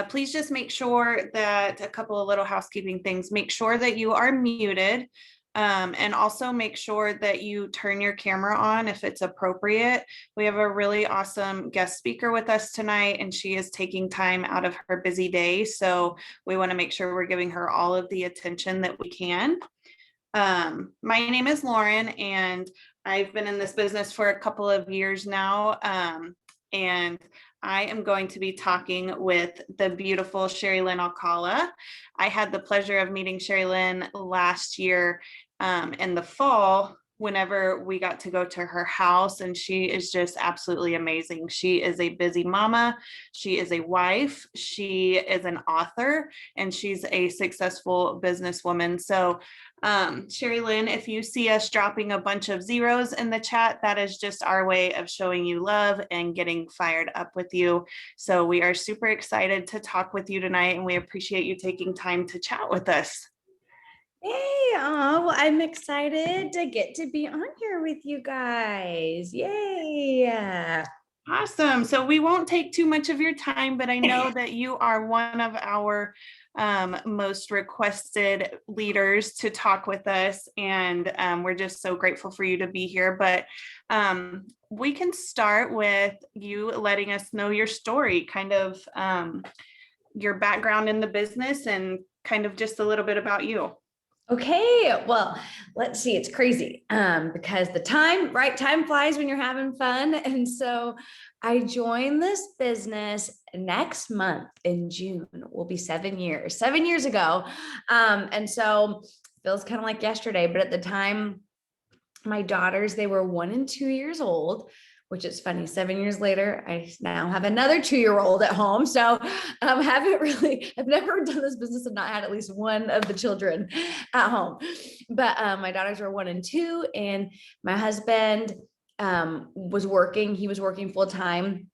Please just make sure that a couple of little housekeeping things, make sure that you are muted. And also make sure that you turn your camera on if it's appropriate. We have a really awesome guest speaker with us tonight, and she is taking time out of her busy day. So we want to make sure we're giving her all of the attention that we can. My name is Lauren, and I've been in this business for a couple of years now. And I am going to be talking with the beautiful SheriLynn Acala. I had the pleasure of meeting SheriLynn last year in the fall whenever we got to go to her house, and she is just absolutely amazing. She is a busy mama, she is a wife, she is an author, and she's a successful businesswoman. So SheriLynn, if you see us dropping a bunch of zeros in the chat, that is just our way of showing you love and getting fired up with you. So we are super excited to talk with you tonight, and we appreciate you taking time to chat with us. Hey, well, I'm excited to get to be on here with you guys. Yay. Awesome. So we won't take too much of your time, but I know that you are one of our most requested leaders to talk with us, and we're just so grateful for you to be here. But we can start with you letting us know your story, kind of your background in the business, and kind of just a little bit about you. Okay, well, let's see. It's crazy because the time flies when you're having fun. And so I joined this business next month in June. Will be 7 years ago. And so it feels kind of like yesterday, but at the time, my daughters, they were 1 and 2 years old, which is funny. 7 years later, I now have another 2-year-old at home. So I've never done this business and not had at least one of the children at home. But my daughters were 1 and 2, and my husband was working. He was working full time.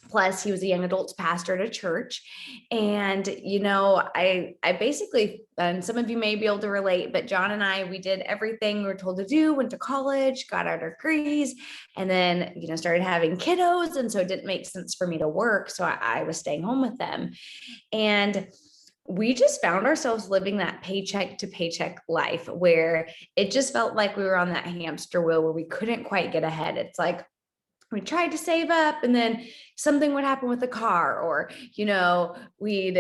Plus, he was a young adults pastor at a church. And, I basically, and some of you may be able to relate, but John and I, we did everything we were told to do, went to college, got our degrees, and then, started having kiddos. And so it didn't make sense for me to work. So I was staying home with them. And we just found ourselves living that paycheck to paycheck life where it just felt like we were on that hamster wheel where we couldn't quite get ahead. It's like, we tried to save up and then something would happen with the car, or, we'd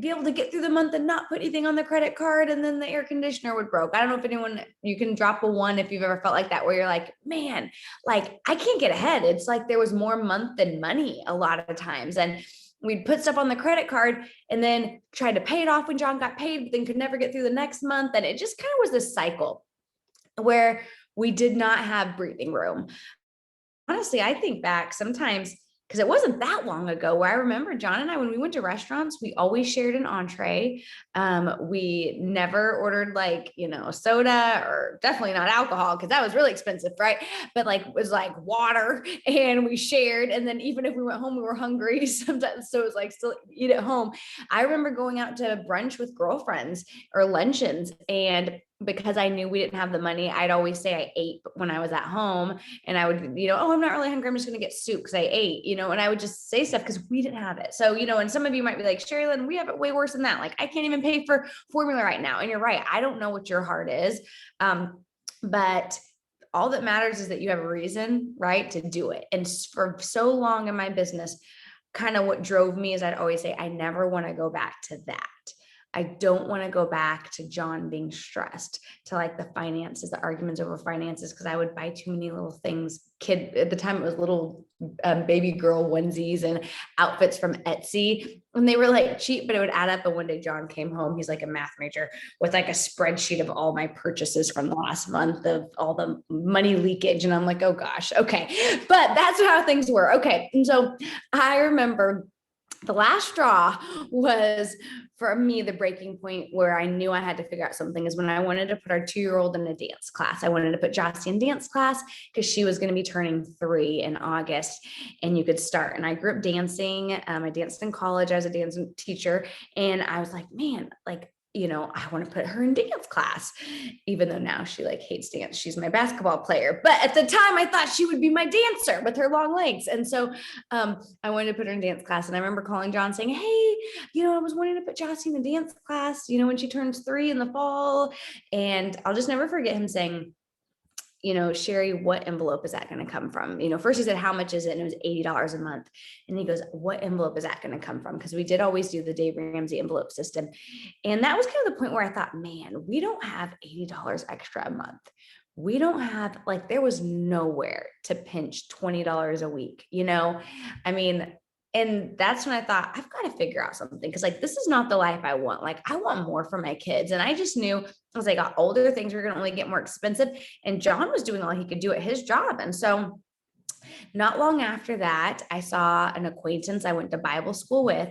be able to get through the month and not put anything on the credit card. And then the air conditioner would broke. I don't know if you can drop a 1 if you've ever felt like that, where you're like, man, like I can't get ahead. It's like there was more month than money a lot of times. And we'd put stuff on the credit card and then tried to pay it off when John got paid, but then could never get through the next month. And it just kind of was this cycle where we did not have breathing room. Honestly, I think back sometimes, because it wasn't that long ago, where I remember John and I, when we went to restaurants, we always shared an entree. We never ordered soda, or definitely not alcohol, because that was really expensive, right? But it was like water, and we shared. And then even if we went home, we were hungry sometimes. So it was still eat at home. I remember going out to brunch with girlfriends or luncheons, and because I knew we didn't have the money, I'd always say I ate when I was at home, and I would, oh, I'm not really hungry, I'm just going to get soup because I ate, and I would just say stuff because we didn't have it. So, and some of you might be like, SheriLynn, we have it way worse than that. Like, I can't even pay for formula right now. And you're right. I don't know what your heart is. But all that matters is that you have a reason, right, to do it. And for so long in my business, kind of what drove me is I'd always say, I never want to go back to that. I don't want to go back to John being stressed, to the finances, the arguments over finances, because I would buy too many little things. At the time, it was little baby girl onesies and outfits from Etsy. And they were cheap, but it would add up. And one day John came home, he's a math major, with a spreadsheet of all my purchases from the last month, of all the money leakage. And I'm like, oh gosh, okay. But that's how things were. Okay. And so I remember the last straw was, for me, the breaking point where I knew I had to figure out something is when I wanted to put our 2-year-old in a dance class. I wanted to put Jossie in dance class because she was going to be turning 3 in August, and you could start. And I grew up dancing. I danced in college. I was a dance teacher, and I was like, man, I want to put her in dance class, even though now she like hates dance. She's my basketball player. But at the time I thought she would be my dancer with her long legs. And so I wanted to put her in dance class. And I remember calling John saying, hey, I was wanting to put Jossie in the dance class, when she turns 3 in the fall. And I'll just never forget him saying, Sherry, what envelope is that going to come from? First he said, how much is it? And it was $80 a month. And he goes, what envelope is that going to come from? Because we did always do the Dave Ramsey envelope system. And that was kind of the point where I thought, man, we don't have $80 extra a month. We don't have, like, there was nowhere to pinch $20 a week, I mean, and that's when I thought, I've got to figure out something, because like, this is not the life I want. Like, I want more for my kids. And I just knew as I got older, things were going to only get more expensive. And John was doing all he could do at his job. And so not long after that, I saw an acquaintance I went to Bible school with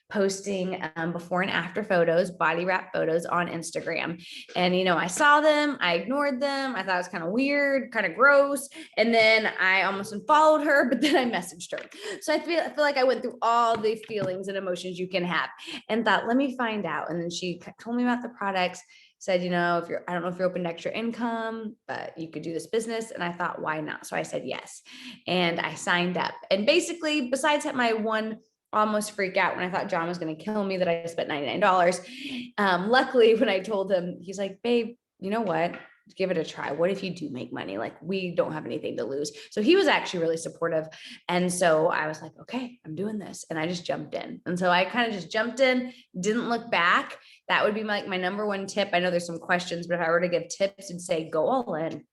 posting before and after photos, body wrap photos on Instagram. And, I saw them, I ignored them. I thought it was kind of weird, kind of gross. And then I almost unfollowed her, but then I messaged her. So I feel like I went through all the feelings and emotions you can have and thought, let me find out. And then she told me about the products, said, I don't know if you're open to extra income, but you could do this business. And I thought, why not? So I said yes. And I signed up. And basically, besides my one almost freak out when I thought John was going to kill me that I spent $99. Luckily, when I told him, he's like, babe, you know what? Give it a try. What if you do make money? Like, we don't have anything to lose. So he was actually really supportive. And so I was like, okay, I'm doing this. And I just jumped in. And so I kind of just jumped in, didn't look back. That would be like my number one tip. I know there's some questions, but if I were to give tips and say, go all in.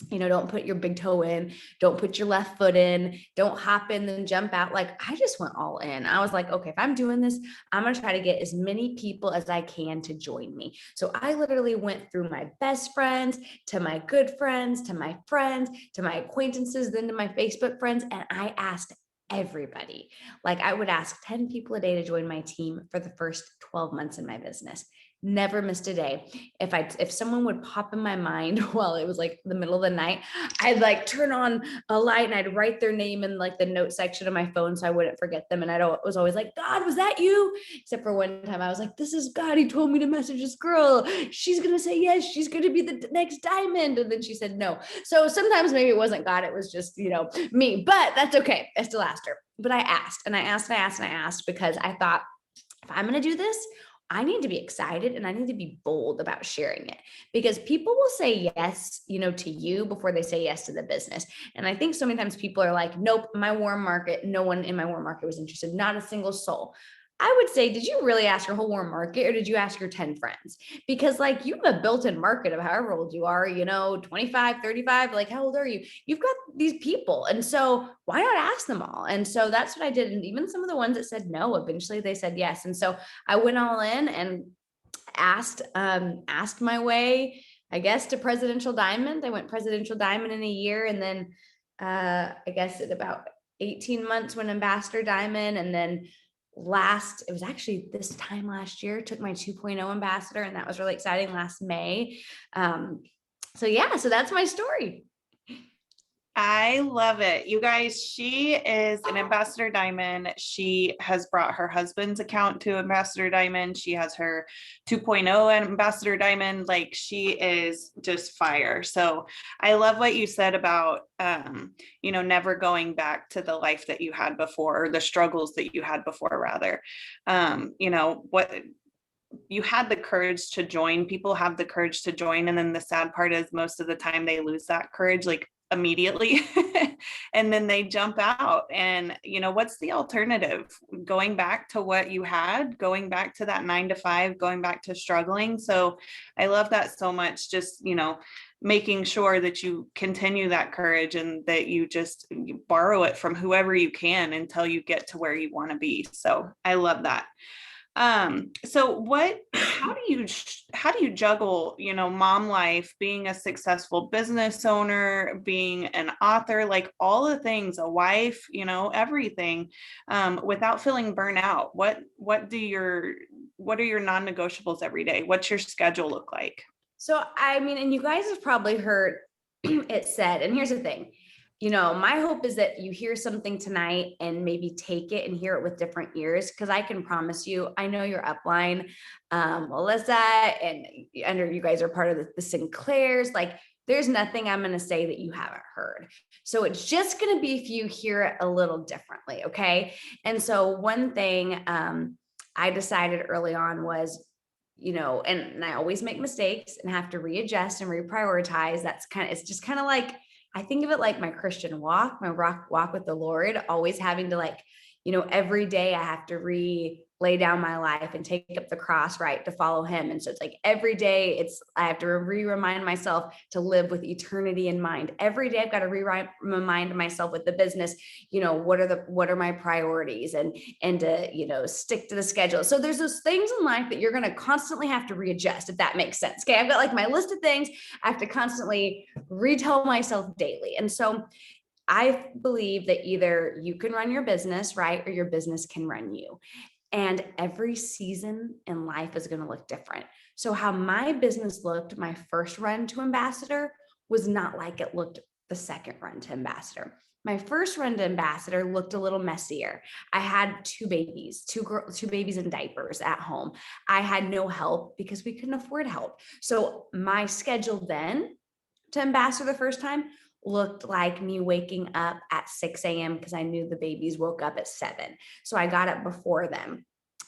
Don't put your big toe in, don't put your left foot in, don't hop in, then jump out. Like, I just went all in. I was like, okay, if I'm doing this, I'm going to try to get as many people as I can to join me. So I literally went through my best friends, to my good friends, to my friends, to my acquaintances, then to my Facebook friends. And I asked everybody. Like, I would ask 10 people a day to join my team for the first 12 months in my business. Never missed a day. If someone would pop in my mind while it was like the middle of the night, I'd like turn on a light and I'd write their name in like the note section of my phone so I wouldn't forget them. And I was always like, God, was that you? Except for one time I was like, this is God. He told me to message this girl. She's going to say yes. She's going to be the next diamond. And then she said no. So sometimes maybe it wasn't God. It was just, me, but that's okay. I still asked her. But I asked and I asked and I asked and I asked because I thought, if I'm going to do this, I need to be excited and I need to be bold about sharing it, because people will say yes, to you before they say yes to the business. And I think so many times people are like, nope, my warm market, no one in my warm market was interested, not a single soul. I would say, did you really ask your whole warm market or did you ask your 10 friends? Because like you have a built-in market of however old you are, 25, 35, like how old are you? You've got these people. And so why not ask them all? And so that's what I did. And even some of the ones that said no, eventually they said yes. And so I went all in and asked my way, I guess, to Presidential Diamond. I went Presidential Diamond in a year. And then I guess at about 18 months went Ambassador Diamond. And then it was actually this time last year, took my 2.0 ambassador, and that was really exciting last May. So that's my story. I love it. You guys, she is an Ambassador Diamond. She has brought her husband's account to Ambassador Diamond. She has her 2.0 Ambassador Diamond. Like, she is just fire. So I love what you said about, never going back to the life that you had before, or the struggles that you had before, rather. What you had the courage to join. People have the courage to join. And then the sad part is most of the time they lose that courage, like immediately. And then they jump out. And, what's the alternative? Going back to what you had, going back to that 9 to 5, going back to struggling. So I love that so much. Just, making sure that you continue that courage and that you borrow it from whoever you can until you get to where you want to be. So I love that. So how do you juggle, mom life, being a successful business owner, being an author, like all the things, a wife, everything, without feeling burnout? What are your non-negotiables every day? What's your schedule look like? So, I mean, and you guys have probably heard it said, and here's the thing. my hope is that you hear something tonight and maybe take it and hear it with different ears. Cause I can promise you, I know your upline, Melissa, and I know you guys are part of the Sinclairs. Like, there's nothing I'm going to say that you haven't heard. So it's just going to be if you hear it a little differently. Okay. And so one thing I decided early on was, and I always make mistakes and have to readjust and reprioritize. It's just kind of like, I think of it like my Christian walk, my walk with the Lord, always having to every day I have to lay down my life and take up the cross, right, to follow him. And so it's like every day I have to remind myself to live with eternity in mind. Every day I've got to remind myself with the business, what are my priorities and to, stick to the schedule. So there's those things in life that you're going to constantly have to readjust, if that makes sense. Okay. I've got like my list of things I have to constantly retell myself daily. And so I believe that either you can run your business, right, or your business can run you. And every season in life is going to look different. So how my business looked my first run to ambassador was not like it looked the second run to ambassador. My first run to ambassador looked a little messier. I had two babies in diapers at home. I had no help because we couldn't afford help. So my schedule then to ambassador the first time looked like me waking up at 6 a.m. because I knew the babies woke up at 7. So I got up before them.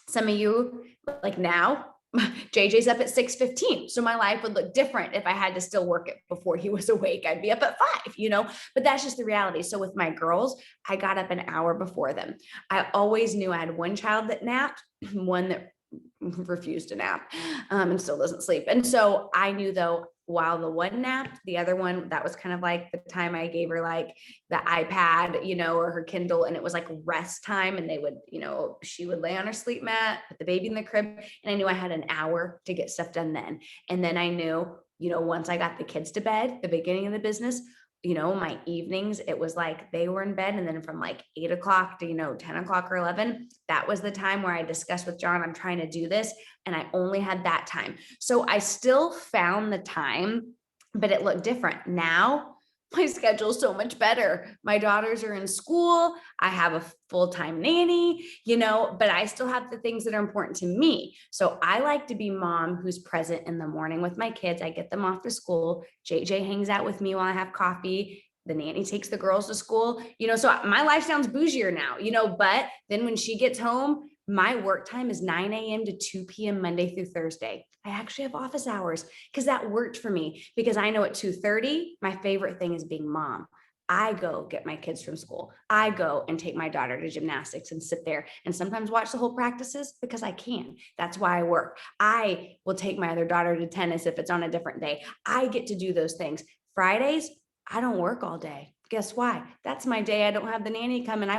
Some of you, like now, JJ's up at 6:15. So my life would look different if I had to still work it before he was awake. I'd be up at 5, but that's just the reality. So with my girls, I got up an hour before them. I always knew I had one child that napped, one that refused to nap and still doesn't sleep. And so I knew, though, while the one napped, the other one, that was kind of like the time I gave her like the iPad, or her Kindle, and it was like rest time. And they would, she would lay on her sleep mat, put the baby in the crib, and I knew I had an hour to get stuff done then. And then I knew, once I got the kids to bed, the beginning of the business, my evenings, it was like they were in bed. And then from like 8 o'clock to, 10 o'clock or 11, that was the time where I discussed with John, I'm trying to do this. And I only had that time. So I still found the time, but it looked different. Now my schedule is so much better. My daughters are in school. I have a full-time nanny, but I still have the things that are important to me. So I like to be mom who's present in the morning with my kids. I get them off to school. JJ hangs out with me while I have coffee. The nanny takes the girls to school, so my life sounds bougier now, but then when she gets home, my work time is 9 a.m. to 2 p.m. Monday through Thursday. I actually have office hours because that worked for me, because I know at 2:30, my favorite thing is being mom. I go get my kids from school. I go and take my daughter to gymnastics and sit there and sometimes watch the whole practices because I can. That's why I work. I will take my other daughter to tennis if it's on a different day. I get to do those things. Fridays, I don't work all day. Guess why? That's my day. I don't have the nanny come and I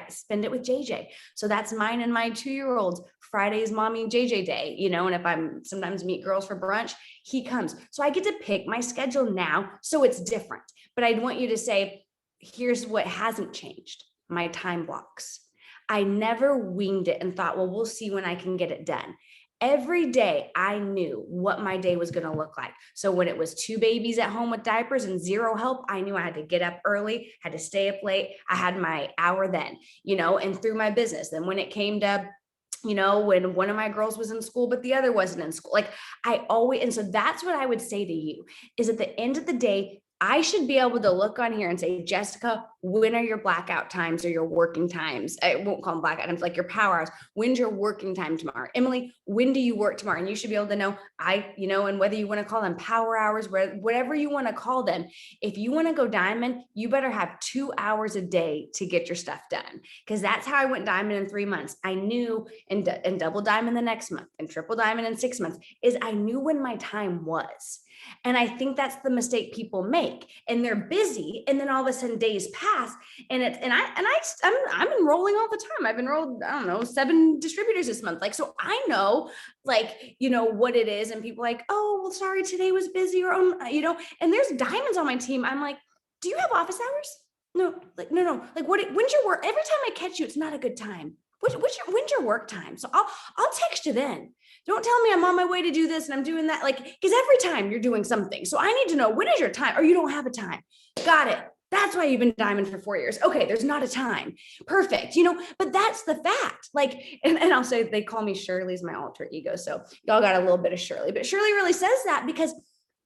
spend it with JJ. So that's mine and my 2-year-old's Friday's mommy JJ day, and if I'm sometimes meet girls for brunch, he comes. So I get to pick my schedule now. So it's different, but I'd want you to say, here's what hasn't changed: my time blocks. I never winged it and thought, well, we'll see when I can get it done. Every day I knew what my day was going to look like. So when it was 2 babies at home with diapers and 0 help, I knew I had to get up early, had to stay up late. I had my hour then, and through my business. Then when it came to, when one of my girls was in school, but the other wasn't in school, and so that's what I would say to you is, at the end of the day, I should be able to look on here and say, Jessica, when are your blackout times or your working times? I won't call them blackout times, like your power hours. When's your working time tomorrow? Emily, when do you work tomorrow? And you should be able to know, and whether you want to call them power hours, whatever you want to call them, if you want to go diamond, you better have 2 hours a day to get your stuff done. Because that's how I went diamond in 3 months. I knew, and double diamond the next month and triple diamond in 6 months, is I knew when my time was. And I think that's the mistake people make, and they're busy. And then all of a sudden days pass and I'm enrolling all the time. I've enrolled, 7 distributors this month. So I know, what it is. And people oh, well, sorry, today was busy, or, and there's diamonds on my team. I'm like, do you have office hours? No, no. When's your work? Every time I catch you, it's not a good time. When's your work time? So I'll text you then. Don't tell me I'm on my way to do this and I'm doing that. Because every time you're doing something. So I need to know, when is your time, or you don't have a time. Got it. That's why you've been diamond for 4 years. Okay, there's not a time. Perfect. But that's the fact. Like, and I'll say they call me Shirley's my alter ego. So y'all got a little bit of Shirley, but Shirley really says that because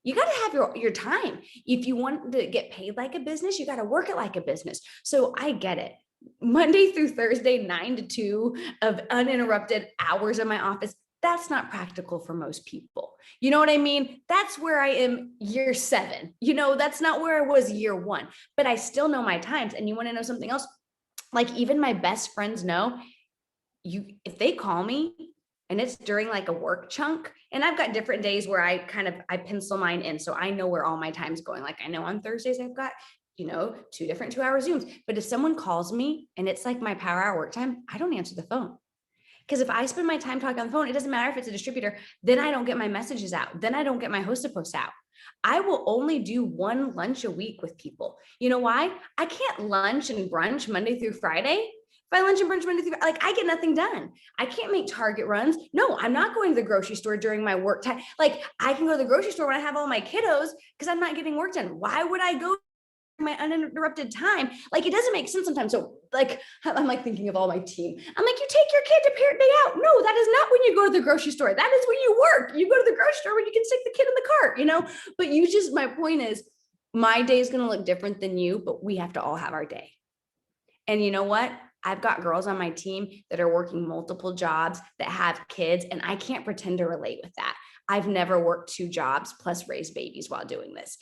you got to have your time. If you want to get paid like a business, you got to work it like a business. So I get it. Monday through Thursday, 9 to 2 of uninterrupted hours in my office. That's not practical for most people. You know what I mean? That's where I am year 7. That's not where I was year 1, but I still know my times. And you want to know something else? Like even my best friends know if they call me and it's during like a work chunk, and I've got different days where I pencil mine in. So I know where all my time's going. Like I know on Thursdays I've got 2 different 2-hour Zooms. But if someone calls me and it's like my power hour work time, I don't answer the phone. Because if I spend my time talking on the phone, it doesn't matter if it's a distributor, then I don't get my messages out. Then I don't get my hosted posts out. I will only do 1 lunch a week with people. You know why? I can't lunch and brunch Monday through Friday. If I lunch and brunch Monday through, like I get nothing done. I can't make Target runs. No, I'm not going to the grocery store during my work time. Like I can go to the grocery store when I have all my kiddos because I'm not getting work done. Why would I go my uninterrupted time? Like it doesn't make sense sometimes. So like I'm like thinking of all my team. I'm like, you take your kid to parent day out. No, that is not when you go to the grocery store. That is when you work. You go to the grocery store when you can stick the kid in the cart, but my point is my day is going to look different than you, but we have to all have our day. And you know what? I've got girls on my team that are working multiple jobs that have kids, and I can't pretend to relate with that. I've never worked 2 jobs plus raised babies while doing this,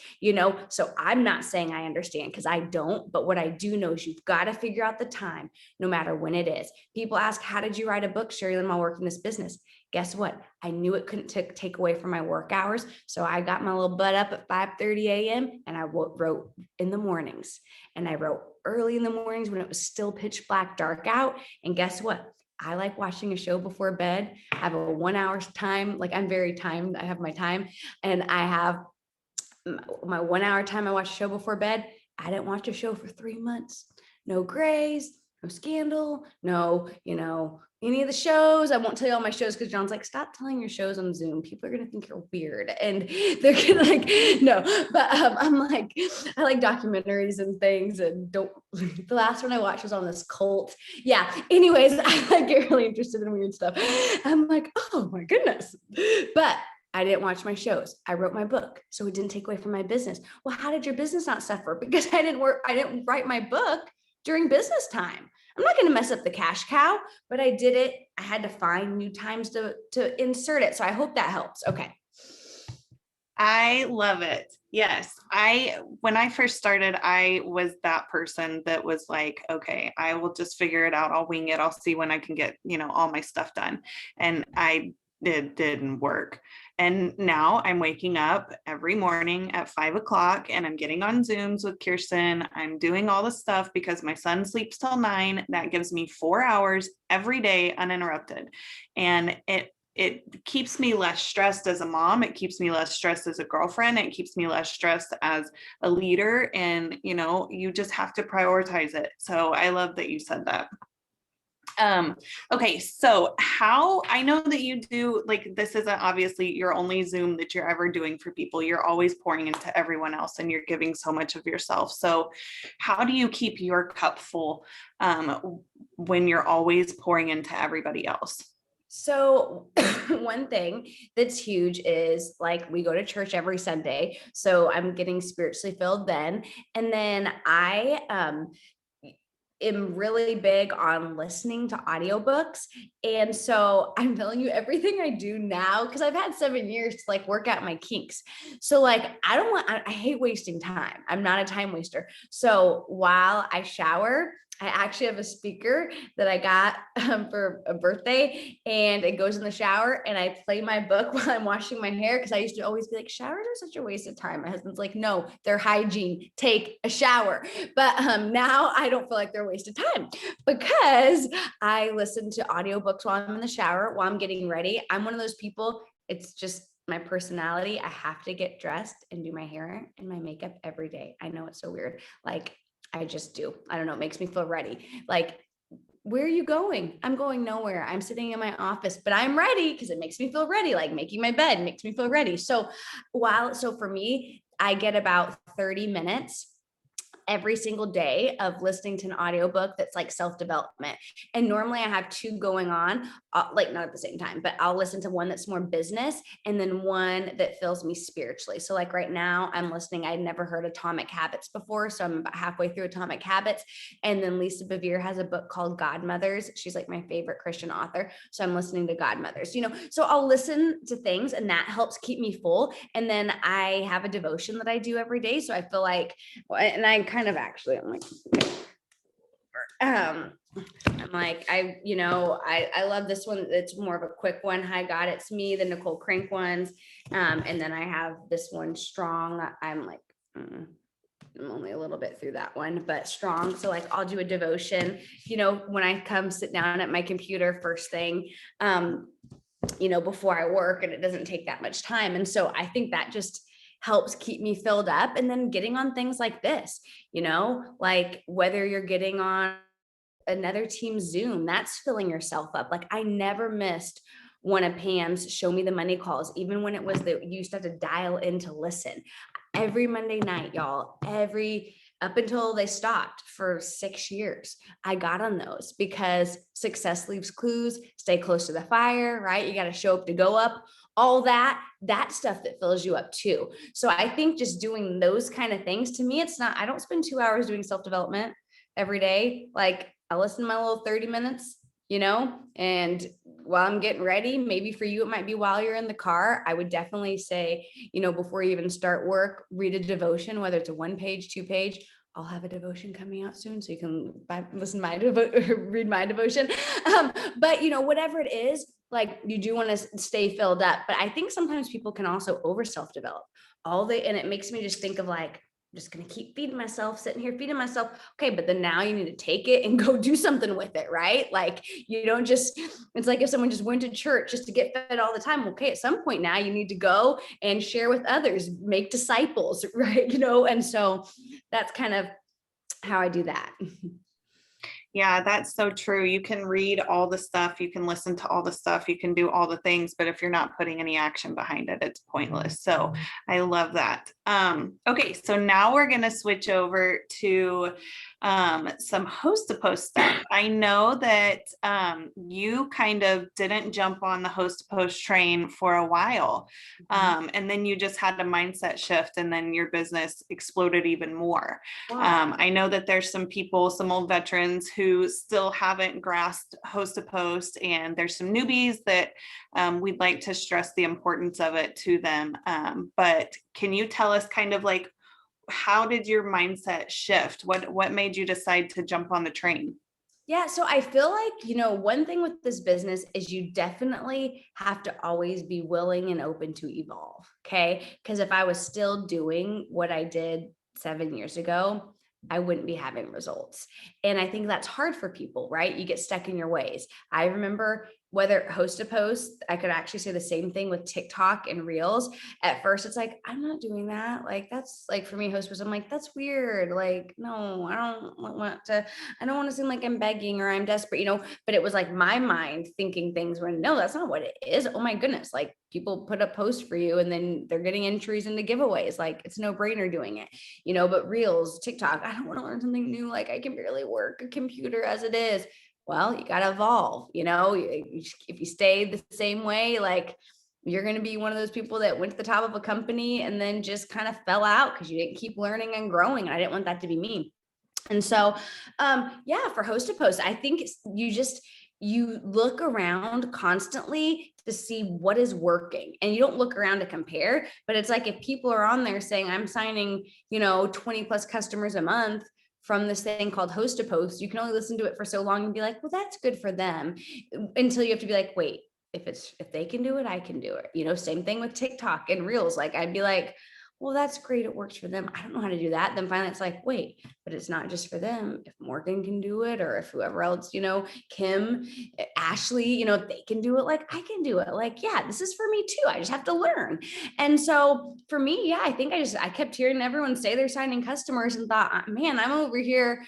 so I'm not saying I understand because I don't, but what I do know is you've got to figure out the time no matter when it is. People ask, how did you write a book, SheriLynn, while working this business? Guess what? I knew it couldn't take away from my work hours. So I got my little butt up at 5:30 a.m. and I wrote in the mornings, and I wrote early in the mornings when it was still pitch black dark out. And guess what? I like watching a show before bed. I have a 1 hour time. Like I'm very timed. I have my time, and I have my 1 hour time. I watch a show before bed. I didn't watch a show for 3 months. No Grays, no Scandal, no, any of the shows. I won't tell you all my shows because John's like, stop telling your shows on Zoom. People are going to think you're weird. And they're going to like, no, but I'm like, I like documentaries and things, and the last one I watched was on this cult. Yeah. Anyways, I like get really interested in weird stuff. I'm like, oh my goodness. But I didn't watch my shows. I wrote my book, so it didn't take away from my business. Well, how did your business not suffer? Because I didn't write my book during business time. I'm not going to mess up the cash cow, but I did it. I had to find new times to insert it. So I hope that helps. Okay. I love it. Yes. When I first started, I was that person that was like, okay, I will just figure it out. I'll wing it. I'll see when I can get, all my stuff done. And it didn't work. And now I'm waking up every morning at 5 o'clock and I'm getting on Zooms with Kirsten. I'm doing all the stuff because my son sleeps till 9. That gives me 4 hours every day uninterrupted. And it keeps me less stressed as a mom. It keeps me less stressed as a girlfriend. It keeps me less stressed as a leader. And, you just have to prioritize it. So I love that you said that. Okay, so I know that you do, like, this isn't obviously your only Zoom that you're ever doing for people. You're always pouring into everyone else and you're giving so much of yourself. So how do you keep your cup full when you're always pouring into everybody else? So one thing that's huge is like we go to church every Sunday. So I'm getting spiritually filled then. And then I am really big on listening to audiobooks. And so I'm telling you everything I do now, because I've had 7 years to like work out my kinks. So like, I hate wasting time. I'm not a time waster. So while I shower, I actually have a speaker that I got for a birthday, and it goes in the shower and I play my book while I'm washing my hair. Cause I used to always be like, showers are such a waste of time. My husband's like, no, they're hygiene, take a shower. But now I don't feel like they're a waste of time because I listen to audiobooks while I'm in the shower, while I'm getting ready. I'm one of those people, it's just my personality. I have to get dressed and do my hair and my makeup every day. I know it's so weird. Like, I just do. I don't know. It makes me feel ready. Like, where are you going? I'm going nowhere. I'm sitting in my office, but I'm ready because it makes me feel ready. Like making my bed makes me feel ready. So for me, I get about 30 minutes every single day of listening to an audiobook that's like self-development. And normally I have two going on, like not at the same time, but I'll listen to one that's more business and then one that fills me spiritually. So like right now I'm listening, I'd never heard Atomic Habits before. So I'm about halfway through Atomic Habits. And then Lisa Bevere has a book called Godmothers. She's like my favorite Christian author. So I'm listening to Godmothers, so I'll listen to things and that helps keep me full. And then I have a devotion that I do every day. So I feel like, and I kind of actually, I'm like, I love this one. It's more of a quick one. Hi God, it's me, the Nicole Crank ones. And then I have this one, Strong. I'm like, I'm only a little bit through that one, but Strong. So like, I'll do a devotion, when I come sit down at my computer first thing, before I work, and it doesn't take that much time. And so I think that just helps keep me filled up. And then getting on things like this, like whether you're getting on another team Zoom, that's filling yourself up. Like I never missed one of Pam's show me the money calls, even when it was that you used to have to dial in to listen. Every Monday night, y'all, up until they stopped for 6 years, I got on those because success leaves clues, stay close to the fire, right? You got to show up to go up, all that stuff that fills you up too. So I think just doing those kind of things, to me, I don't spend 2 hours doing self-development every day. Like I listen to my little 30 minutes, and while I'm getting ready, maybe for you, it might be while you're in the car. I would definitely say, before you even start work, read a devotion, whether it's a 1-page, 2-page. I'll have a devotion coming out soon, so you can read my devotion. But whatever it is, like you do want to stay filled up. But I think sometimes people can also over self-develop and it makes me just think of like, I'm just going to keep feeding myself, sitting here feeding myself. Okay. But then now you need to take it and go do something with it, right? Like you don't it's like if someone just went to church just to get fed all the time. Okay. At some point now you need to go and share with others, make disciples, right? And so that's kind of how I do that. Yeah, that's so true. You can read all the stuff, you can listen to all the stuff, you can do all the things, but if you're not putting any action behind it, it's pointless. So I love that. Okay, so now we're going to switch over to some host to post stuff. I know that you kind of didn't jump on the host to post train for a while. And then you just had a mindset shift and then your business exploded even more. Wow. I know that there's some people, some old veterans who still haven't grasped host to post, and there's some newbies that we'd like to stress the importance of it to them. But can you tell us kind of like, how did your mindset shift? What made you decide to jump on the train? Yeah. So I feel like, one thing with this business is you definitely have to always be willing and open to evolve. Okay. Because if I was still doing what I did 7 years ago, I wouldn't be having results. And I think that's hard for people, right? You get stuck in your ways. I remember whether host to post, I could actually say the same thing with TikTok and Reels. At first, it's like, I'm not doing that. Like, that's like for me, host post, I'm like, that's weird. Like, no, I don't want to seem like I'm begging or I'm desperate, but it was like my mind thinking things were, no, that's not what it is. Oh my goodness. Like people put a post for you and then they're getting entries into giveaways. Like it's no brainer doing it, but Reels, TikTok, I don't want to learn something new. Like I can barely work a computer as it is. Well, you got to evolve, if you stay the same way, like you're going to be one of those people that went to the top of a company and then just kind of fell out because you didn't keep learning and growing. And I didn't want that to be me. And so, for host to post, I think you look around constantly to see what is working, and you don't look around to compare, but it's like, if people are on there saying I'm signing, 20 plus customers a month from this thing called host to post, you can only listen to it for so long and be like, well, that's good for them, until you have to be like, wait, if they can do it, I can do it. Same thing with TikTok and Reels. Like I'd be like, well, that's great. It works for them. I don't know how to do that. Then finally it's like, wait, but it's not just for them. If Morgan can do it, or if whoever else, Kim, Ashley, if they can do it, like I can do it. Like, yeah, this is for me too. I just have to learn. And so for me, yeah, I think I kept hearing everyone say they're signing customers and thought, man, I'm over here,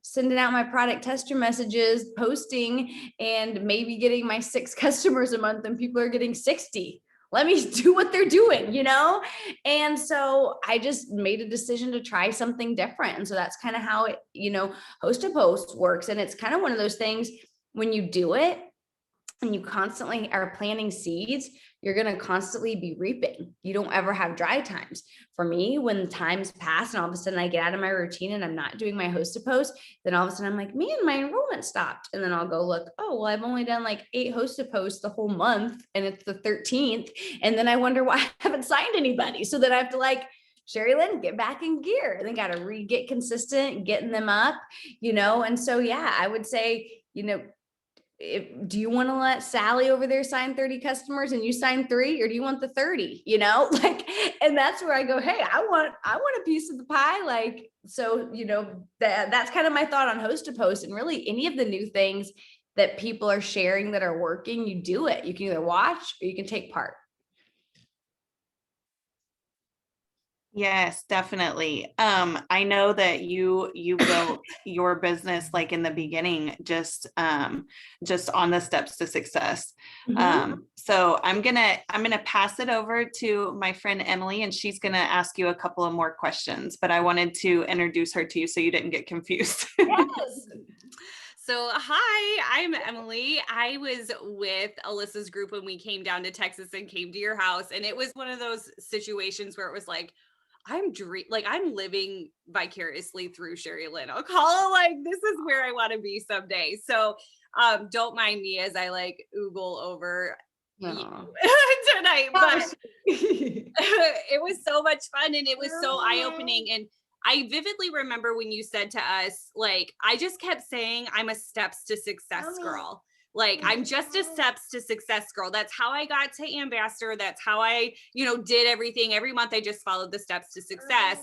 sending out my product tester messages, posting, and maybe getting my 6 customers a month, and people are getting 60. let me do what they're doing, you know? And so I just made a decision to try something different. And so that's kind of how it, you know, host to post works. And it's kind of one of those things when you do it and you constantly are planting seeds, you're going to constantly be reaping. You don't ever have dry times. For me, when times pass and all of a sudden I get out of my routine and I'm not doing my host to post, then all of a sudden I'm like, man, my enrollment stopped. And then I'll go look, oh, well, I've only done like 8 host to posts the whole month and it's the 13th. And then I wonder why I haven't signed anybody. So then I have to like, SheriLynn, get back in gear. I think I got to get consistent, getting them up, you know? And so, yeah, I would say, you know, do you want to let Sally over there sign 30 customers and you sign 3, or do you want the 30, you know, like, and that's where I go, hey, I want a piece of the pie. Like, so, you know, that's kind of my thought on host to post, and really any of the new things that people are sharing that are working, you do it. You can either watch or you can take part. Yes, definitely. I know that you built your business like in the beginning, just on the steps to success. So I'm gonna pass it over to my friend Emily, and she's gonna ask you a couple of more questions, but I wanted to introduce her to you so you didn't get confused. Yes. So, hi, I'm Emily. I was with Alyssa's group when we came down to Texas and came to your house. And it was one of those situations where it was like, I'm living vicariously through SheriLynn Acala. Like, this is where I want to be someday. So, don't mind me as I like oogle over you tonight, but it was so much fun and it was so eye-opening. And I vividly remember when you said to us, like, I just kept saying, I'm a steps to success girl. Like, I'm just a steps to success girl. That's how I got to ambassador. That's how I, you know, did everything. Every month I just followed the steps to success.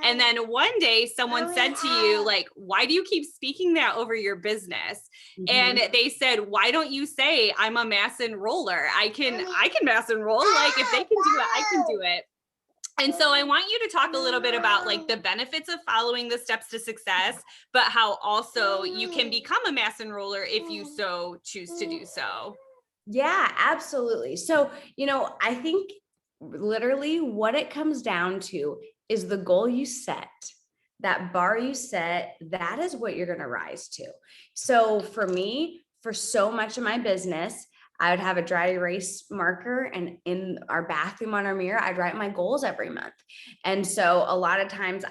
And then one day someone said to you, like, why do you keep speaking that over your business? And they said, why don't you say I'm a mass enroller? I can mass enroll. Like, if they can do it, I can do it. And so I want you to talk a little bit about like the benefits of following the steps to success, but how also you can become a mass enroller if you so choose to do so. Yeah, absolutely. So, you know, I think literally what it comes down to is the goal you set, that bar you set, that is what you're going to rise to. So for me, for so much of my business, I would have a dry erase marker, and in our bathroom on our mirror, I'd write my goals every month. And so a lot of times,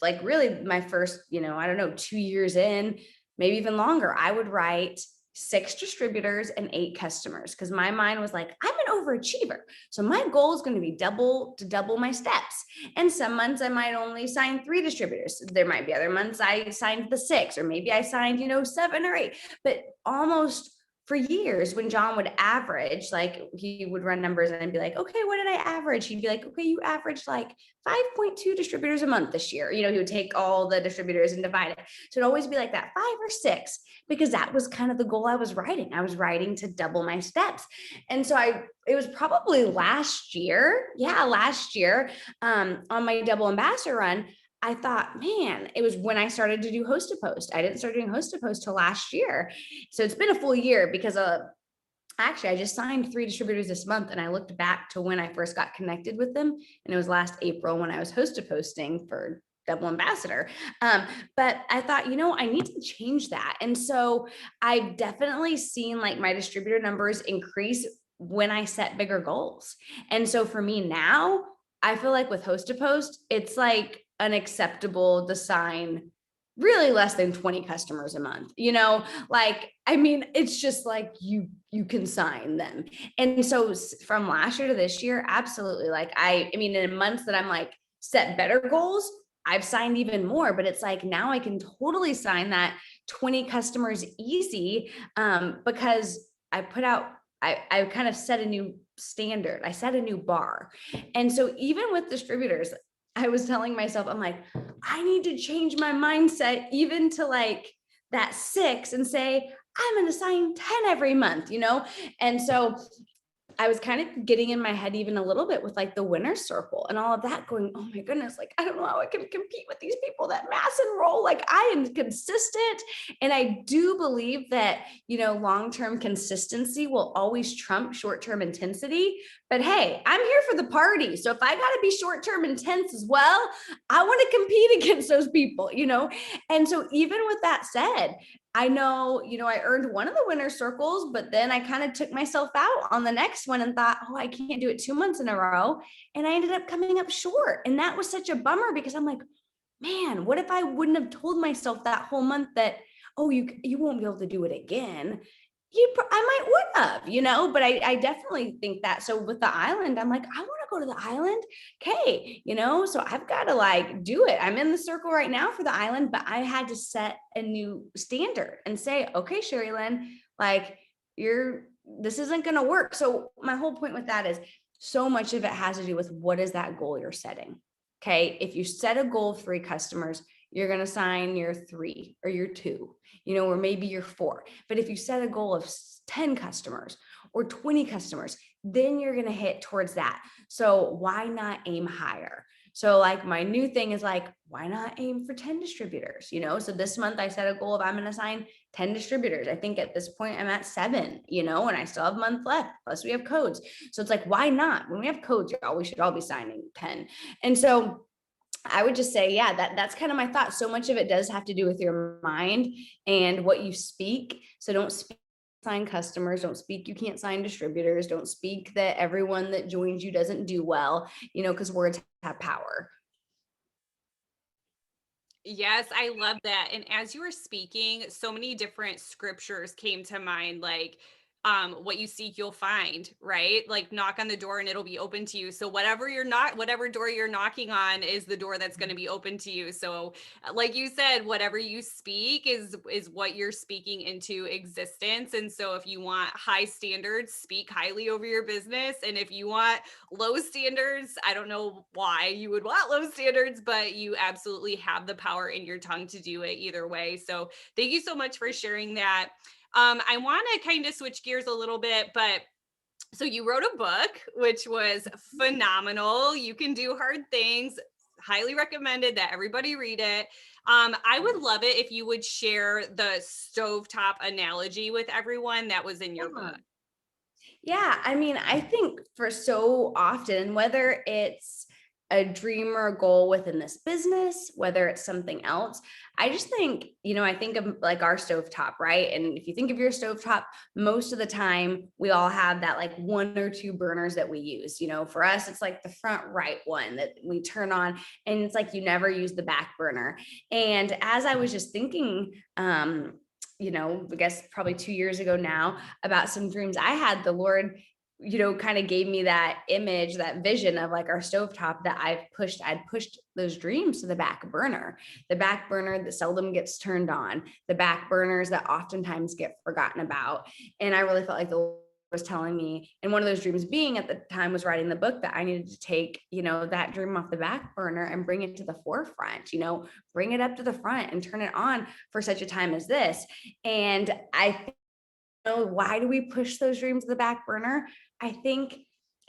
like really my first, you know, I don't know, 2 years in, maybe even longer, I would write 6 distributors and 8 customers, because my mind was like, I'm an overachiever. So my goal is going to be double my steps. And some months I might only sign 3 distributors. There might be other months I signed the 6, or maybe I signed, you know, 7 or 8, but almost for years when John would average, like he would run numbers and I'd be like, okay, what did I average? He'd be like, okay, you averaged like 5.2 distributors a month this year. You know, he would take all the distributors and divide it. So it'd always be like that 5 or 6, because that was kind of the goal I was writing. I was writing to double my steps. And so it was probably last year. Yeah, last year on my double ambassador run, I thought, man, it was when I started to do host to post. I didn't start doing host to post till last year. So it's been a full year, because actually I just signed 3 distributors this month, and I looked back to when I first got connected with them, and it was last April when I was host to posting for double ambassador. But I thought, you know, I need to change that. And so I've definitely seen like my distributor numbers increase when I set bigger goals. And so for me now, I feel like with host to post, it's like unacceptable to sign really less than 20 customers a month, you know, like, I mean, it's just like you can sign them. And so from last year to this year, absolutely. Like, I mean, in months that I'm like set better goals, I've signed even more, but it's like, now I can totally sign that 20 customers easy, because I kind of set a new standard. I set a new bar. And so even with distributors, I was telling myself, I'm like, I need to change my mindset even to like that 6 and say, I'm going to sign 10 every month, you know? And so I was kind of getting in my head even a little bit with like the winner's circle and all of that, going, oh my goodness, like, I don't know how I can compete with these people that mass enroll. Like, I am consistent. And I do believe that, long-term consistency will always trump short-term intensity. But hey, I'm here for the party. So if I got to be short-term intense as well, I want to compete against those people, And so even with that said, I know, I earned one of the winner circles, but then I kind of took myself out on the next one and thought, oh, I can't do it 2 months in a row. And I ended up coming up short. And that was such a bummer because I'm like, man, what if I wouldn't have told myself that whole month that, oh, you won't be able to do it again? I might would have, but I definitely think that. So with the island, I'm like, I want to go to the island. Okay. So I've got to like do it. I'm in the circle right now for the island, but I had to set a new standard and say, okay, SheriLynn, like this isn't going to work. So my whole point with that is so much of it has to do with what is that goal you're setting? Okay. If you set a goal of 3 customers, you're going to sign your 3 or your 2, or maybe your 4. But if you set a goal of 10 customers or 20 customers, then you're going to hit towards that. So why not aim higher? So like my new thing is like, why not aim for 10 distributors? So this month I set a goal of I'm going to sign 10 distributors. I think at this point I'm at 7, and I still have a month left. Plus we have codes. So it's like, why not? When we have codes, we should all be signing 10. And so I would just say, yeah, that's kind of my thought. So much of it does have to do with your mind and what you speak. So don't speak sign customers, don't speak you can't sign distributors, don't speak that everyone that joins you doesn't do well, because words have power. Yes, I love that. And as you were speaking, so many different scriptures came to mind, like what you seek you'll find, right? Like knock on the door and it'll be open to you. So whatever door you're knocking on is the door that's going to be open to you. So like you said, whatever you speak is what you're speaking into existence. And so if you want high standards, speak highly over your business. And if you want low standards, I don't know why you would want low standards, but you absolutely have the power in your tongue to do it either way. So thank you so much for sharing that. I want to kind of switch gears a little bit, but so you wrote a book, which was phenomenal. You Can Do Hard Things. Highly recommended that everybody read it. I would love it if you would share the stovetop analogy with everyone that was in your book. Yeah, I mean, I think for so often, whether it's a dream or a goal within this business, whether it's something else, I just think, I think of like our stovetop, right? And if you think of your stovetop, most of the time we all have that like 1 or 2 burners that we use. For us, it's like the front right one that we turn on, and it's like you never use the back burner. And as I was just thinking, I guess probably 2 years ago now, about some dreams I had, the Lord, kind of gave me that image, that vision of like our stovetop that I'd pushed those dreams to the back burner that seldom gets turned on, the back burners that oftentimes get forgotten about. And I really felt like the Lord was telling me, and one of those dreams being at the time was writing the book, that I needed to take, that dream off the back burner and bring it to the forefront, bring it up to the front and turn it on for such a time as this. And I think, why do we push those dreams to the back burner? I think,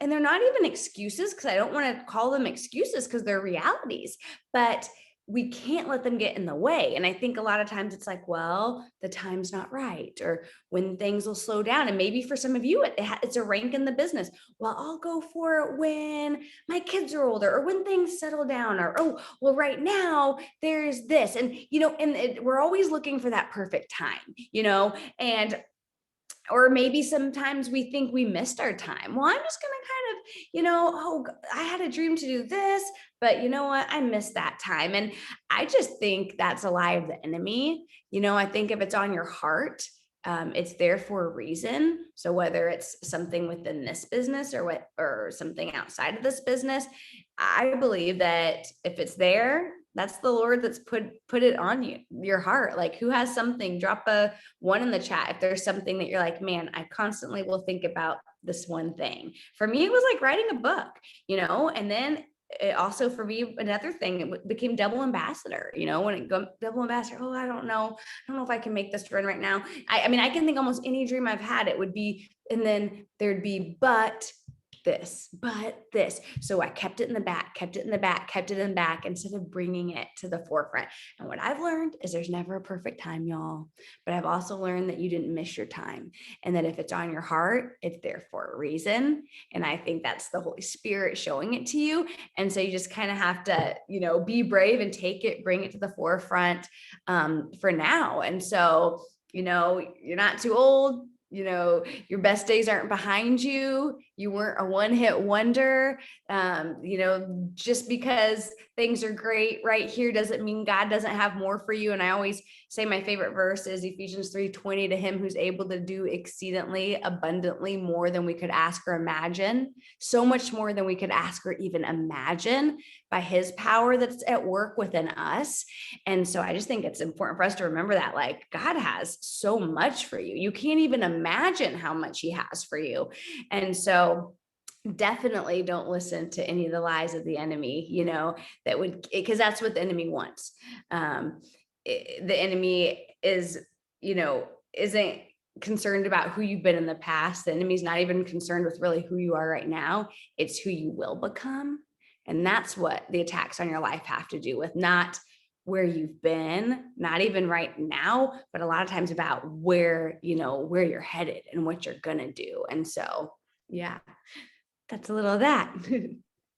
and they're not even excuses, because I don't want to call them excuses because they're realities, but we can't let them get in the way. And I think a lot of times it's like, well, the time's not right, or when things will slow down. And maybe for some of you, it's a rank in the business. Well, I'll go for it when my kids are older, or when things settle down, or, oh, well, right now there's this. And, we're always looking for that perfect time, and or maybe sometimes we think we missed our time. Well, I'm just going to kind of, oh, I had a dream to do this, but you know what? I missed that time. And I just think that's a lie of the enemy. I think if it's on your heart, it's there for a reason. So whether it's something within this business or something outside of this business, I believe that if it's there, that's the Lord that's put it on your heart. Like, who has something, drop a 1 in the chat if there's something that you're like, man, I constantly will think about this one thing. For me, it was like writing a book, and then it also for me, another thing, it became double ambassador, when it go double ambassador, oh, I don't know if I can make this run right now. I mean, I can think almost any dream I've had, it would be, and then there'd be, but this. So I kept it in the back, kept it in the back instead of bringing it to the forefront. And what I've learned is there's never a perfect time, y'all. But I've also learned that you didn't miss your time, and that if it's on your heart, it's there for a reason. And I think that's the Holy Spirit showing it to you. And so you just kind of have to, be brave and take it, bring it to the forefront for now. And so, you're not too old. Your best days aren't behind you. You weren't a one-hit wonder. Just because things are great right here doesn't mean God doesn't have more for you. And I always say my favorite verse is Ephesians 3:20, to him who's able to do exceedingly abundantly more than we could ask or imagine, so much more than we could ask or even imagine, by his power that's at work within us. And so I just think it's important for us to remember that, like, God has so much for you. You can't even imagine how much he has for you. And so definitely don't listen to any of the lies of the enemy, that would, because that's what the enemy wants. The enemy is, isn't concerned about who you've been in the past. The enemy's not even concerned with really who you are right now. It's who you will become. And that's what the attacks on your life have to do with, not where you've been, not even right now, but a lot of times about where you're headed and what you're going to do. And so, yeah, that's a little of that.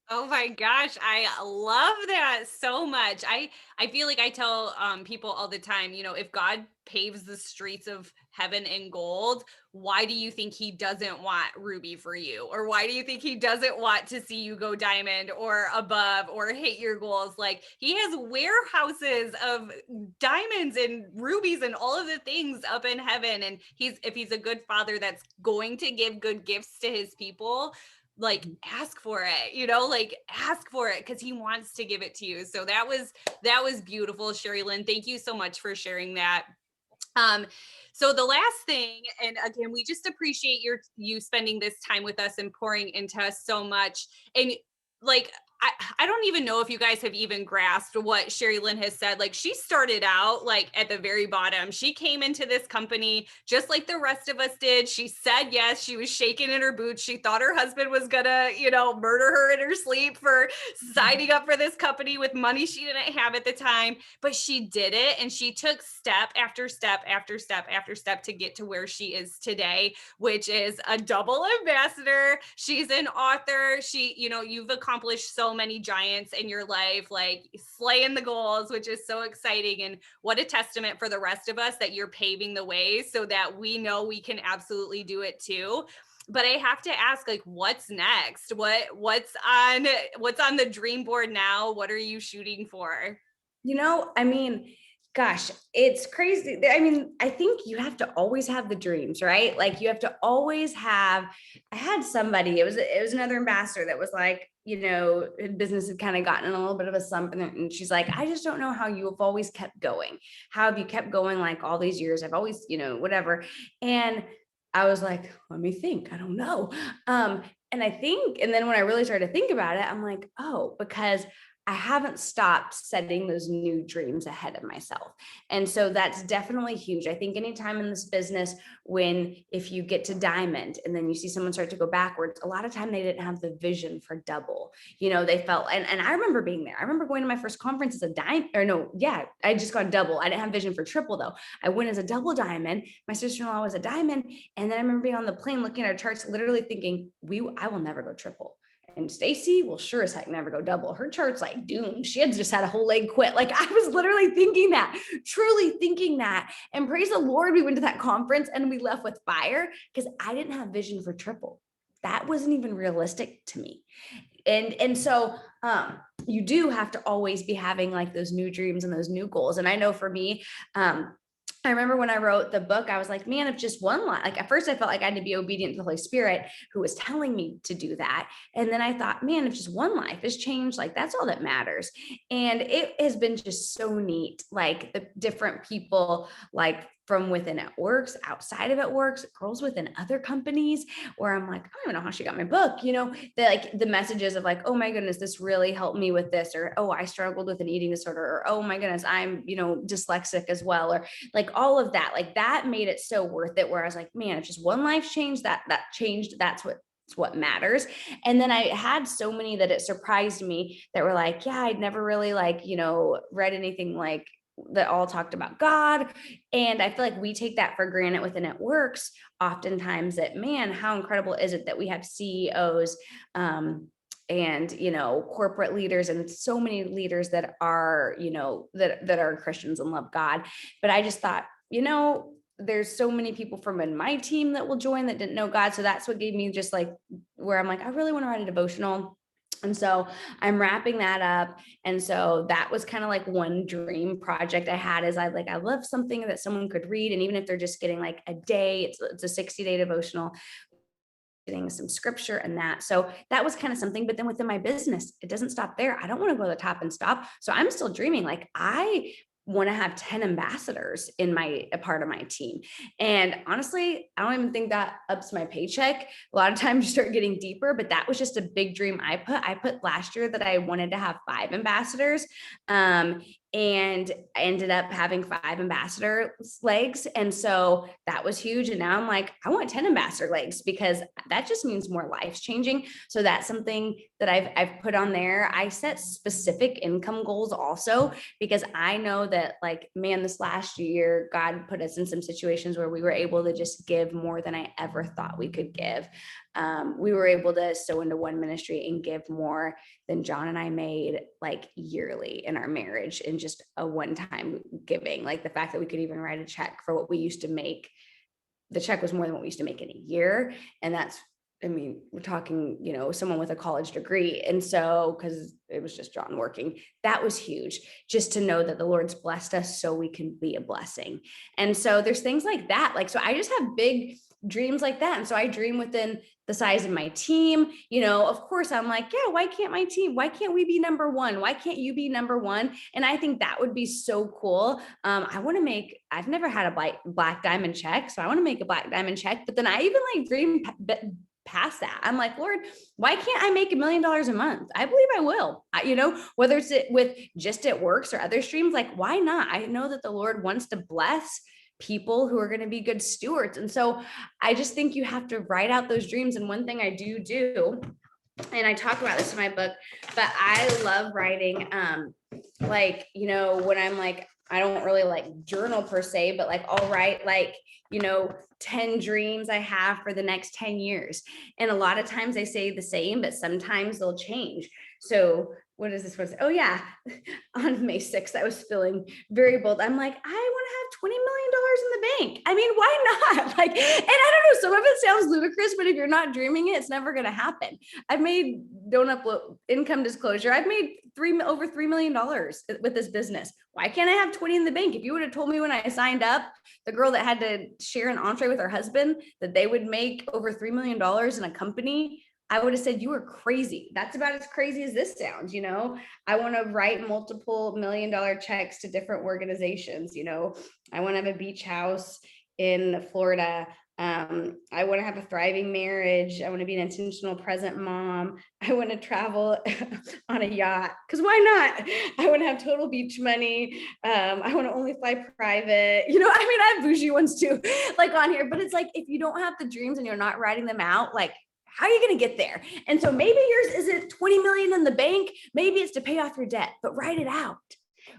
Oh my gosh, I love that so much. I feel like I tell people all the time, if God paves the streets of heaven in gold, why do you think he doesn't want ruby for you? Or why do you think he doesn't want to see you go diamond or above or hit your goals? Like, he has warehouses of diamonds and rubies and all of the things up in heaven. And if he's a good father that's going to give good gifts to his people, like, ask for it, ask for it, because he wants to give it to you. So that was beautiful, SheriLynn. Thank you so much for sharing that. So the last thing, and again, we just appreciate you spending this time with us and pouring into us so much. And like, I don't even know if you guys have even grasped what SheriLynn has said. Like, she started out like at the very bottom. She came into this company just like the rest of us did. She said yes. She was shaking in her boots. She thought her husband was gonna, murder her in her sleep for signing up for this company with money she didn't have at the time. But she did it, and she took step after step after step after step to get to where she is today, which is a double ambassador. She's an author. You've accomplished so many giants in your life, like slaying the goals, which is so exciting. And what a testament for the rest of us that you're paving the way so that we know we can absolutely do it too. But I have to ask, like, what's next? What's on the dream board now? What are you shooting for? Gosh, it's crazy. I think you have to always have the dreams, right? Like, you have to always have. I had somebody, it was another ambassador that was like, business had kind of gotten in a little bit of a slump, and she's like, I just don't know how you have always kept going. How have you kept going like all these years? I've always, whatever. And I was like, let me think. I don't know. And then when I really started to think about it, I'm like, oh, because I haven't stopped setting those new dreams ahead of myself. And so that's definitely huge. I think anytime in this business, if you get to diamond and then you see someone start to go backwards, a lot of time they didn't have the vision for double. They felt, and I remember being there. I remember going to my first conference as a I just got double. I didn't have vision for triple though. I went as a double diamond. My sister-in-law was a diamond. And then I remember being on the plane, looking at our charts, literally thinking, I will never go triple. And Stacy will sure as heck never go double. Her chart's like doomed. She had just had a whole leg quit. Like, I was literally thinking that, truly thinking that. And praise the Lord, we went to that conference and we left with fire, because I didn't have vision for triple. That wasn't even realistic to me. And so you do have to always be having like those new dreams and those new goals. And I know for me, I remember when I wrote the book, I was like, man, if just one line, like at first I felt like I had to be obedient to the Holy Spirit who was telling me to do that. And then I thought, man, if just one life is changed, like that's all that matters. And it has been just so neat, like the different people, like from within It Works, outside of It Works, girls within other companies where I'm like, I don't even know how she got my book, the messages of like, oh my goodness, this really helped me with this, or, oh, I struggled with an eating disorder, or, oh my goodness, I'm, dyslexic as well, or like all of that, like that made it so worth it, where I was like, man, it's just one life change that changed. That's what matters. And then I had so many that it surprised me that were like, yeah, I'd never really read anything like that all talked about God. And I feel like we take that for granted within It Works oftentimes, that, man, how incredible is it that we have CEOs, and corporate leaders, and so many leaders that are that are Christians and love God. But I just thought, there's so many people from in my team that will join that didn't know God. So that's what gave me just like where I'm like, I really want to write a devotional. And so I'm wrapping that up. And so that was kind of like one dream project I had, is I love something that someone could read. And even if they're just getting like a day, it's a 60-day devotional, getting some scripture and that. So that was kind of something. But then within my business, it doesn't stop there. I don't want to go to the top and stop. So I'm still dreaming. Like, I want to have 10 ambassadors in a part of my team. And honestly, I don't even think that ups my paycheck. A lot of times you start getting deeper, but that was just a big dream I put last year, that I wanted to have 5 ambassadors. And I ended up having 5 ambassador legs. And so that was huge. And now I'm like, I want 10 ambassador legs, because that just means more lives changing. So that's something that I've put on there. I set specific income goals also, because I know that, like, man, this last year, God put us in some situations where we were able to just give more than I ever thought we could give. We were able to sow into one ministry and give more than John and I made like yearly in our marriage, in just a one-time giving. Like the fact that we could even write a check for what we used to make. The check was more than what we used to make in a year. And that's, I mean, we're talking, someone with a college degree. And so, because it was just John working, that was huge, just to know that the Lord's blessed us so we can be a blessing. And so there's things like that. Like, so I just have big dreams like that. And so I dream within the size of my team. Of course I'm like, yeah, why can't we be number one? Why can't you be number one? And I think that would be so cool. I've never had a black diamond check. So I want to make a black diamond check, but then I even like dream past that. I'm like, Lord, why can't I make $1 million a month? I believe I will, whether it's with just It Works or other streams, like, why not? I know that the Lord wants to bless people who are going to be good stewards. And so I just think you have to write out those dreams. And one thing I do, and I talk about this in my book, but I love writing, when I'm like, I don't really like journal per se, but like I'll write 10 dreams I have for the next 10 years. And a lot of times they say the same, but sometimes they'll change. So what is this one? Oh yeah. On May 6th, I was feeling very bold. I'm like, I want to have $20 million in the bank. I mean, why not? Like, and I don't know, some of it sounds ludicrous, but if you're not dreaming it, it's never going to happen. Don't upload income disclosure. I've made over $3 million with this business. Why can't I have 20 in the bank? If you would have told me when I signed up, the girl that had to share an entree with her husband, that they would make over $3 million in a company, I would have said, you were crazy. That's about as crazy as this sounds. I want to write multiple $1 million checks to different organizations. I want to have a beach house in Florida. I want to have a thriving marriage. I want to be an intentional present mom. I want to travel on a yacht, because why not? I want to have total beach money. I want to only fly private. I have bougie ones too, like on here, but it's like, if you don't have the dreams and you're not writing them out, like, how are you going to get there? And so maybe yours isn't 20 million in the bank. Maybe it's to pay off your debt, but write it out.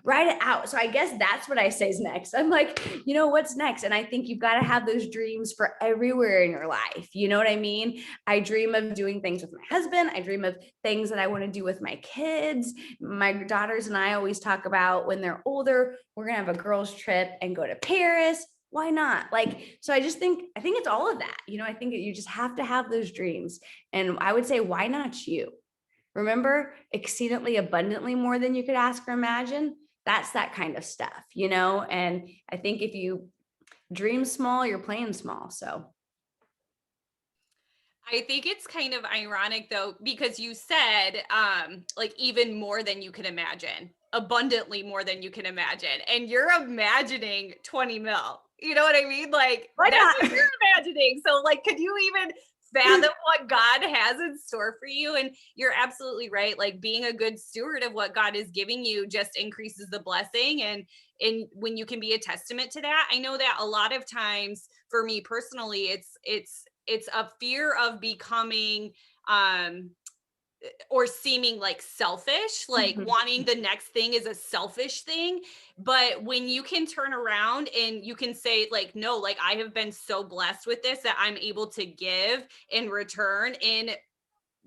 Write it out. So I guess that's what I say is next. I'm like, what's next? And I think you've got to have those dreams for everywhere in your life. You know what I mean? I dream of doing things with my husband. I dream of things that I want to do with my kids. My daughters and I always talk about, when they're older, we're going to have a girls' trip and go to Paris. Why not? So I think it's all of that. I think that you just have to have those dreams. And I would say, why not you? Remember, exceedingly abundantly more than you could ask or imagine. That's that kind of stuff, and I think if you dream small, you're playing small. So I think it's kind of ironic though, because you said even more than you can imagine, abundantly more than you can imagine, and you're imagining 20 mil. You know what I mean? Like, Why that's not? what you're imagining. So, like, could you even fathom what God has in store for you? And you're absolutely right. Like, being a good steward of what God is giving you just increases the blessing. And when you can be a testament to that, I know that a lot of times for me personally, it's a fear of becoming um or seeming like selfish, like Mhm. wanting the next thing is a selfish thing. But when you can turn around and you can say, like, no, like I have been so blessed with this that I'm able to give in return in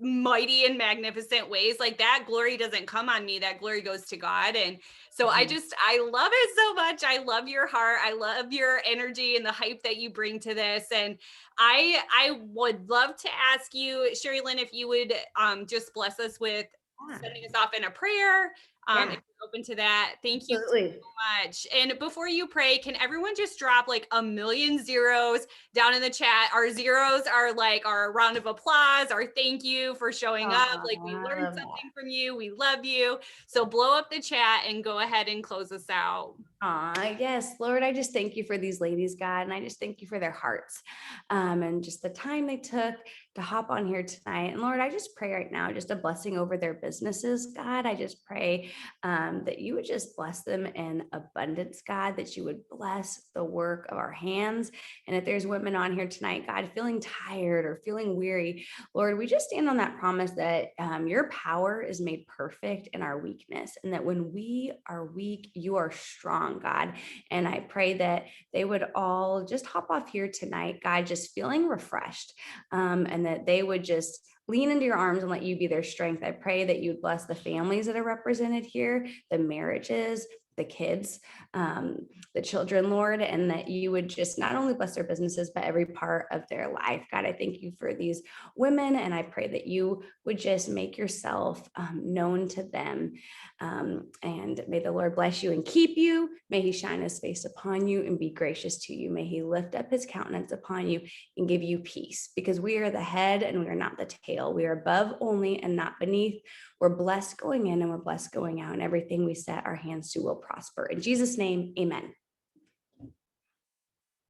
mighty and magnificent ways, like that glory doesn't come on me, that glory goes to God. And so Mhm. I love it so much. I love your heart, I love your energy and the hype that you bring to this. And I would love to ask you, SheriLynn, if you would just bless us with Yeah. sending us off in a prayer, Yeah, if you're open to that. Thank you absolutely. much. And before you pray, can everyone just drop like a million zeros down in the chat? Our zeros are like our round of applause, our thank you for showing up. Aw, Like, we I learned love that. something from you. We love you. So blow up the chat and go ahead and close us out. Yes, Lord, I just thank you for these ladies, God, and I just thank you for their hearts, and just the time they took to hop on here tonight. And Lord, I just pray right now, just a blessing over their businesses, God. I just pray that you would just bless them in abundance, God, that you would bless the work of our hands. And if there's women on here tonight, God, feeling tired or feeling weary, Lord, we just stand on that promise that your power is made perfect in our weakness, and that when we are weak, you are strong, God. And I pray that they would all just hop off here tonight, God, just feeling refreshed, and that they would just lean into your arms and let you be their strength. I pray that you would bless the families that are represented here, the marriages, the kids, the children, Lord, and that you would just not only bless their businesses, but every part of their life. God, I thank you for these women, and I pray that you would just make yourself known to them. And may the Lord bless you and keep you. May he shine his face upon you and be gracious to you. May he lift up his countenance upon you and give you peace, because we are the head and we are not the tail. We are above only and not beneath. We're blessed going in and we're blessed going out, and everything we set our hands to will prosper. In Jesus' name, amen.